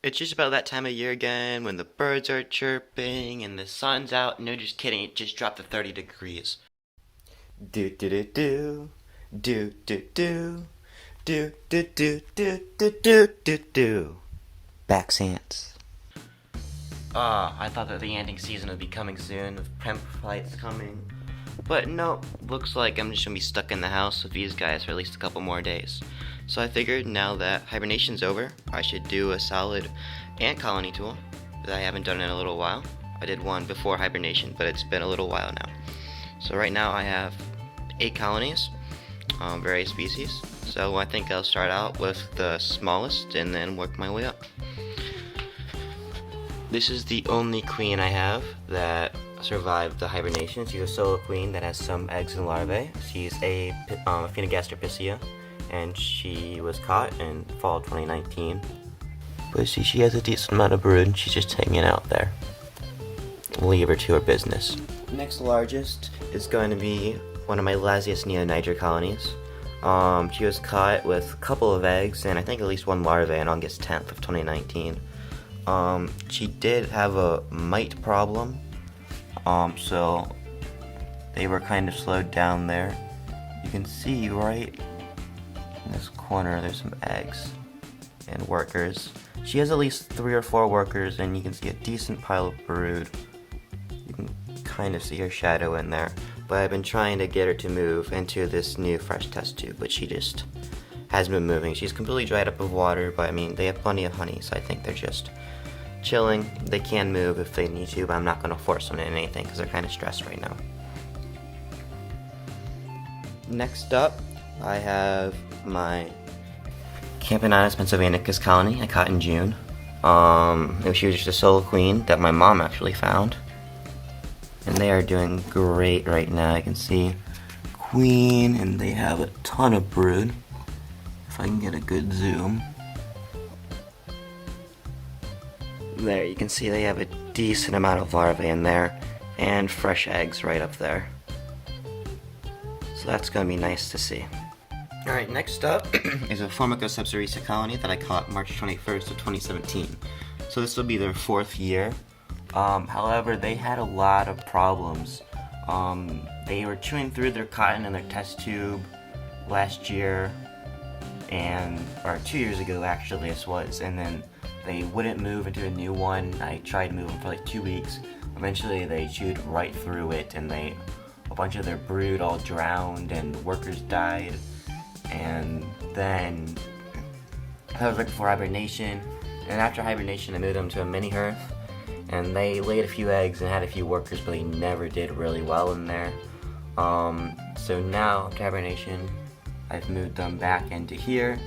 It's just about that time of year again when the birds are chirping and the sun's out. No, just kidding. It just dropped to 30 degrees. Do do do do. Do do do. Do do do do do do do do. Back ants. I thought that the anting season would be coming soon with prem flights coming. But no, looks like I'm just gonna be stuck in the house with these guys for at least a couple more days. So I figured now that hibernation's over, I should do a solid ant colony tour that I haven't done in a little while. I did one before hibernation, but it's been a little while now. So right now I have 8 colonies, various species. So I think I'll start out with the smallest and then work my way up. This is the only queen I have that survived the hibernation. She's a solo queen that has some eggs and larvae. She's a Phenogastropicea, and she was caught in fall 2019. But see, she has a decent amount of brood, and she's just hanging out there. Leave her to her business. Next largest is going to be one of my Lasius neoniger colonies. She was caught with a couple of eggs and I think at least one larvae on August 10th of 2019. She did have a mite problem, so they were kind of slowed down there. You can see right in this corner there's some eggs and workers. She has at least 3 or 4 workers, and you can see a decent pile of brood. You can kind of see her shadow in there, but I've been trying to get her to move into this new fresh test tube, but she just hasn't been moving. She's completely dried up of water, but I mean, they have plenty of honey, so I think they're just chilling. They can move if they need to, but I'm not going to force them into anything because they're kind of stressed right now. Next up, I have my Camponotus pennsylvanicus colony I caught in June. She was just a solo queen that my mom actually found. And they are doing great right now. I can see queen, and they have a ton of brood. If I can get a good zoom. There, you can see they have a decent amount of larvae in there, and fresh eggs right up there. So that's going to be nice to see. Alright, next up is a Formica subcerisa colony that I caught March 21st of 2017. So this will be their 4th year. However, they had a lot of problems. They were chewing through their cotton in their test tube last year, or 2 years ago actually this was, and then they wouldn't move into a new one. I tried to move them for like 2 weeks. Eventually they chewed right through it, and a bunch of their brood all drowned and workers died. And then that was right before hibernation, and after hibernation I moved them to a mini hearth, and they laid a few eggs and had a few workers, but they never did really well in there. So now after hibernation I've moved them back into here,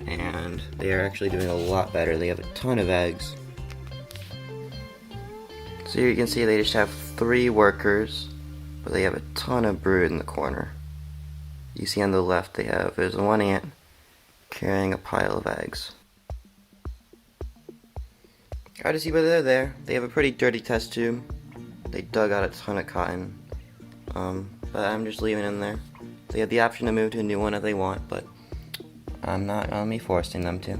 and they are actually doing a lot better. They have a ton of eggs. So here you can see they just have 3 workers, but they have a ton of brood in the corner. You see on the left there's 1 ant carrying a pile of eggs. Hard to see, but they're there. They have a pretty dirty test tube. They dug out a ton of cotton, but I'm just leaving it in there. They have the option to move to a new one if they want, but I'm not going to be forcing them to.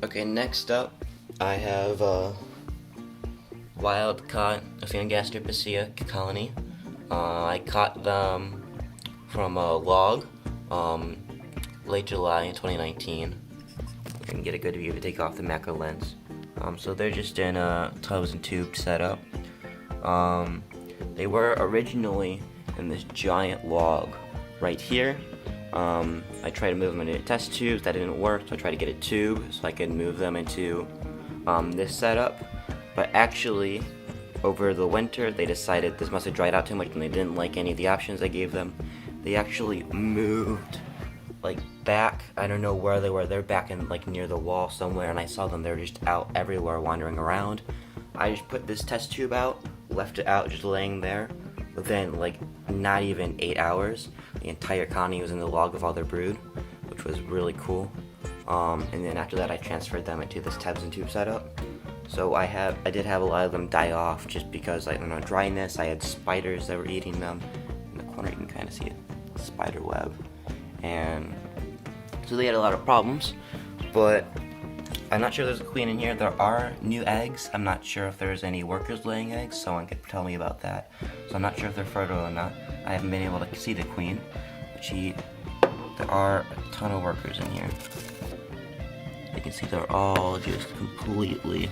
Okay, next up I have a wild caught Phenogastropicea colony. I caught them from a log late July in 2019. I can get a good view if you take off the macro lens. So they're just in a tubs and tubes setup. They were originally in this giant log right here. I tried to move them into test tubes, that didn't work, so I tried to get a tube so I could move them into this setup. But actually, over the winter, they decided this must have dried out too much and they didn't like any of the options I gave them. They actually moved like back. I don't know where they were. They're back in like near the wall somewhere, and I saw them. They're just out everywhere wandering around. I just put this test tube out, left it out just laying there. Within like not even 8 hours, the entire colony was in the log with all their brood, which was really cool. And then after that I transferred them into this tubs and tube setup. So I did have a lot of them die off just because, I don't know, dryness. I had spiders that were eating them. In the corner you can kind of see it, spider web. And so they had a lot of problems, but I'm not sure there's a queen in here. There are new eggs. I'm not sure if there's any workers laying eggs. Someone could tell me about that. So I'm not sure if they're fertile or not. I haven't been able to see the queen. But there are a ton of workers in here. You can see they're all just completely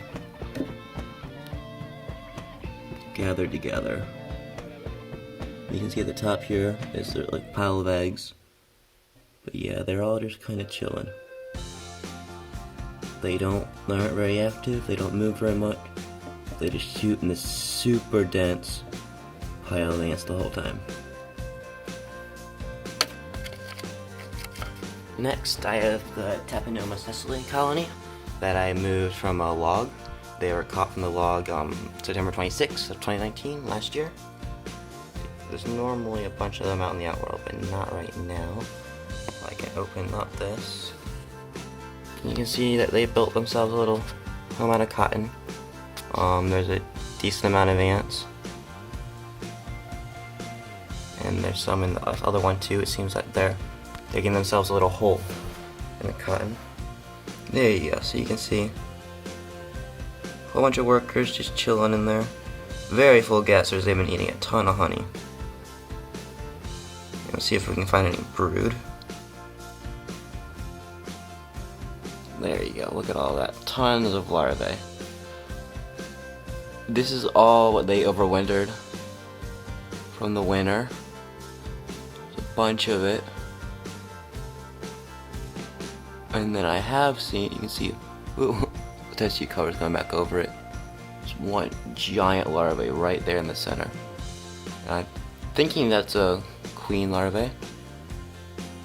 gathered together. You can see at the top here is their like pile of eggs. But yeah, they're all just kind of chilling. They aren't very active, they don't move very much. They just shoot in this super dense pile of ants the whole time. Next, I have the Tapenoma Cecily colony that I moved from a log. They were caught from the log September 26th of 2019, last year. There's normally a bunch of them out in the outworld, but not right now. I can open up this. You can see that they built themselves a little home out of cotton. There's a decent amount of ants. And there's some in the other one too. It seems like they're digging themselves a little hole in the cotton. There you go, so you can see a whole bunch of workers just chilling in there. Very full gassers, they've been eating a ton of honey. Let's see if we can find any brood. There you go, look at all that. Tons of larvae. This is all what they overwintered from the winter. There's a bunch of it. And then I have seen, you can see, ooh, the tissue cover's going back over it. There's one giant larvae right there in the center. And I'm thinking that's a queen larvae.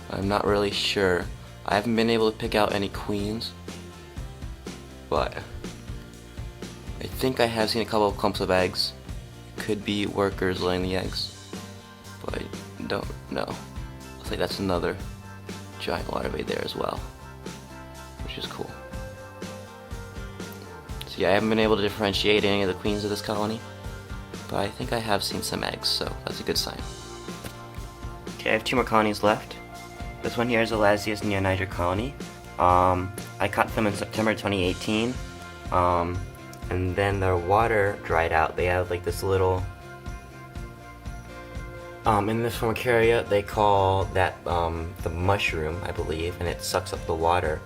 I'm not really sure. I haven't been able to pick out any queens, but I think I have seen a couple of clumps of eggs. Could be workers laying the eggs, but I don't know. Looks like that's another giant larvae there as well, which is cool. So yeah, I haven't been able to differentiate any of the queens of this colony, but I think I have seen some eggs, so that's a good sign. Okay, I have 2 more colonies left. This one here is a Lasius neoniger colony. I caught them in September 2018, and then their water dried out. They have like this little, in this formicaria they call that the mushroom, I believe, and it sucks up the water.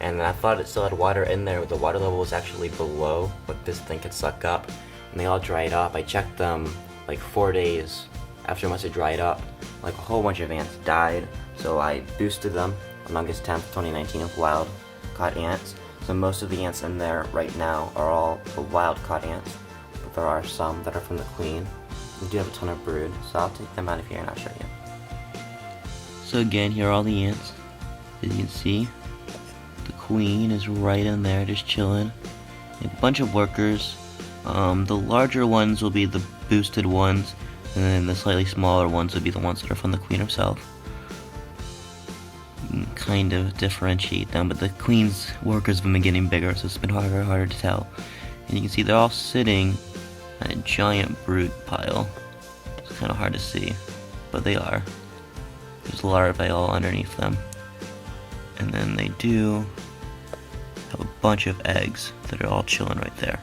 And I thought it still had water in there, but the water level was actually below what this thing could suck up, and they all dried up. I checked them like 4 days after once it dried up. Like a whole bunch of ants died. So I boosted them on August 10th, 2019 with wild caught ants. So most of the ants in there right now are all the wild caught ants, but there are some that are from the queen. We do have a ton of brood, so I'll take them out of here and I'll show you. So again, here are all the ants. As you can see, the queen is right in there just chilling. A bunch of workers. The larger ones will be the boosted ones, and then the slightly smaller ones would be the ones that are from the queen herself. You can kind of differentiate them, but the queen's workers have been getting bigger, so it's been harder to tell. And you can see they're all sitting on a giant brood pile. It's kind of hard to see, but they are. There's larvae all underneath them. And then they do have a bunch of eggs that are all chilling right there.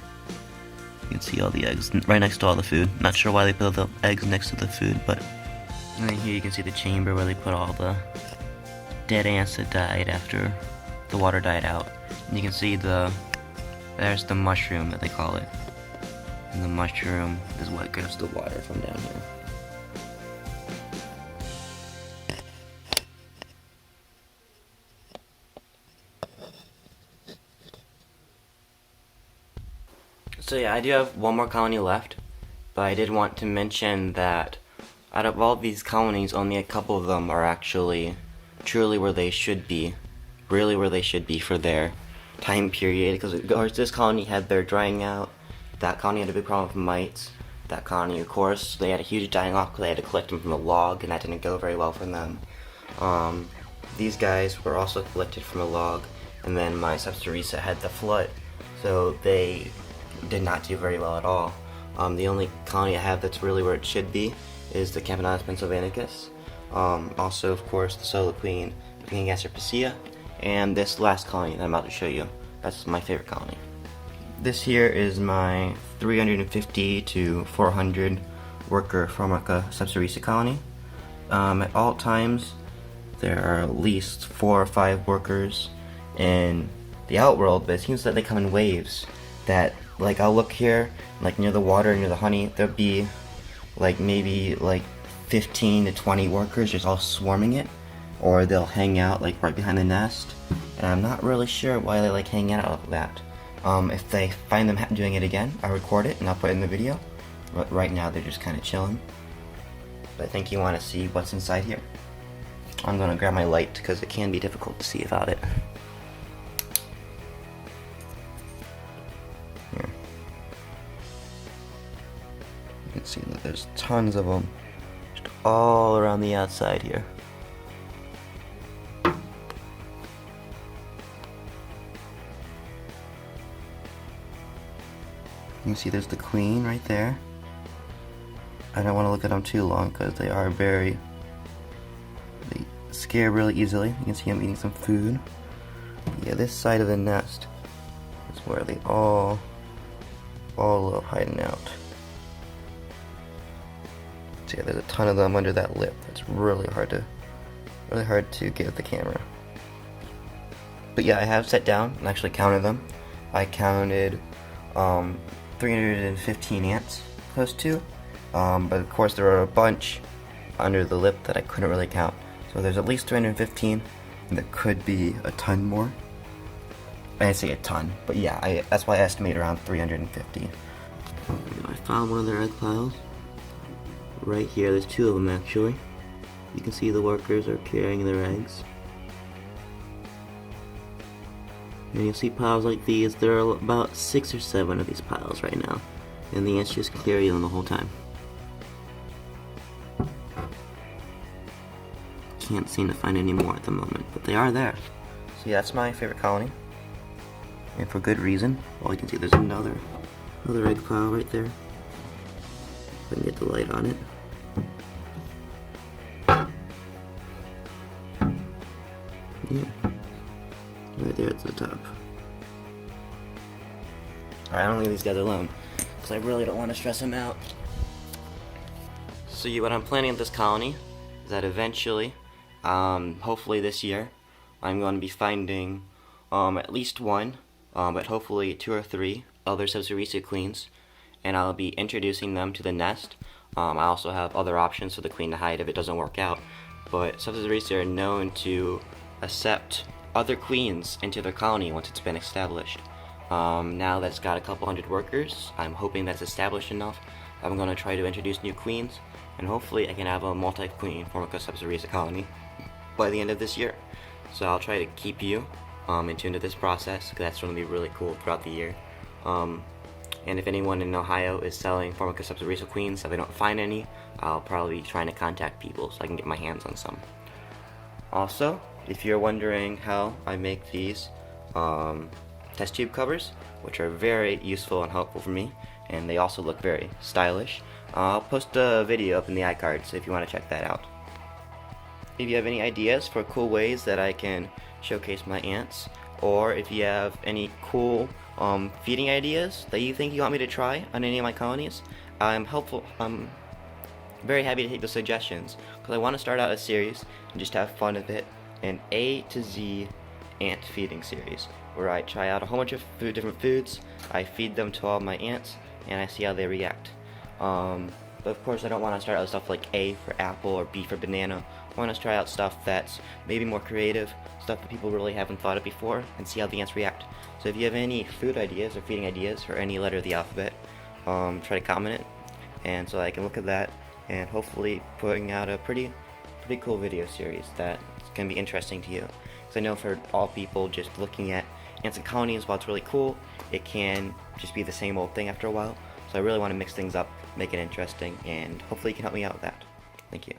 You can see all the eggs right next to all the food. Not sure why they put the eggs next to the food, but... And then here you can see the chamber where they put all the dead ants that died after the water died out. And you can see there's the mushroom that they call it. And the mushroom is what grabs the water from down here. So yeah, I do have one more colony left, but I did want to mention that out of all these colonies, only a couple of them are actually truly where they should be, really where they should be for their time period, because of course this colony had their drying out, that colony had a big problem with mites, that colony of course they had a huge dying off because they had to collect them from a log, and that didn't go very well for them. These guys were also collected from a log, and then my substance reset had the flood, so they did not do very well at all. The only colony I have that's really where it should be is the Campanus pennsylvanicus. Also, of course, the solo queen, Gaster piscea, and this last colony that I'm about to show you. That's my favorite colony. This here is my 350 to 400 worker Formica subcerisa colony. At all times, there are at least 4 or 5 workers in the outworld, but it seems that they come in waves. That, like, I'll look here, like near the water, near the honey, there'll be like maybe like 15 to 20 workers just all swarming it, or they'll hang out like right behind the nest, and I'm not really sure why they like hanging out like that. If they find them doing it again, I'll record it and I'll put it in the video, but right now they're just kind of chilling. But I think you want to see what's inside here. I'm gonna grab my light because it can be difficult to see without it. Here. You can see that there's tons of them just all around the outside here. You can see there's the queen right there. I don't want to look at them too long because they scare really easily. You can see I'm eating some food. Yeah, this side of the nest is where they all love hiding out. So yeah, there's a ton of them under that lip. It's really hard to get with the camera. But yeah, I have sat down and actually counted them. I counted 315 ants close to, but of course there are a bunch under the lip that I couldn't really count. So there's at least 315, and there could be a ton more. I say a ton, but yeah, that's why I estimate around 350. I found one of their egg piles. Right here, there's 2 of them actually. You can see the workers are carrying their eggs. And you'll see piles like these. There are about 6 or 7 of these piles right now, and the ants just carry them the whole time. Can't seem to find any more at the moment, but they are there. So yeah, that's my favorite colony, and for good reason. Well, you can see there's another egg pile right there. If I can get the light on it. Yeah. Right there at the top. Alright, I'm gonna leave these guys alone, because I really don't want to stress them out. So what I'm planning with this colony is that eventually, hopefully this year, I'm going to be finding at least 1, but hopefully 2 or 3 other subcerisa queens, and I'll be introducing them to the nest. I also have other options for the queen to hide if it doesn't work out, but subcerisa are known to accept other queens into their colony once it's been established. Now that it's got a couple hundred workers, I'm hoping that's established enough. I'm going to try to introduce new queens, and hopefully I can have a multi-queen Formica subcerisa colony by the end of this year. So I'll try to keep you in tune to this process, because that's going to be really cool throughout the year. And if anyone in Ohio is selling Formica subcerisa queens, if I don't find any, I'll probably be trying to contact people so I can get my hands on some. Also, if you're wondering how I make these test tube covers, which are very useful and helpful for me, and they also look very stylish, I'll post a video up in the iCard, so if you want to check that out. If you have any ideas for cool ways that I can showcase my ants, or if you have any cool feeding ideas that you think you want me to try on any of my colonies, I'm very happy to take those suggestions, because I want to start out a series and just have fun with it, an A to Z ant feeding series, where I try out a whole bunch of different foods, I feed them to all my ants, and I see how they react. But of course I don't want to start out with stuff like A for apple or B for banana. I want to try out stuff that's maybe more creative, stuff that people really haven't thought of before, and see how the ants react. So if you have any food ideas or feeding ideas for any letter of the alphabet, try to comment it, and so I can look at that, and hopefully putting out a pretty cool video series that's going to be interesting to you. Because I know for all people, just looking at ants and colonies, while it's really cool, it can just be the same old thing after a while. So I really want to mix things up, make it interesting, and hopefully you can help me out with that. Thank you.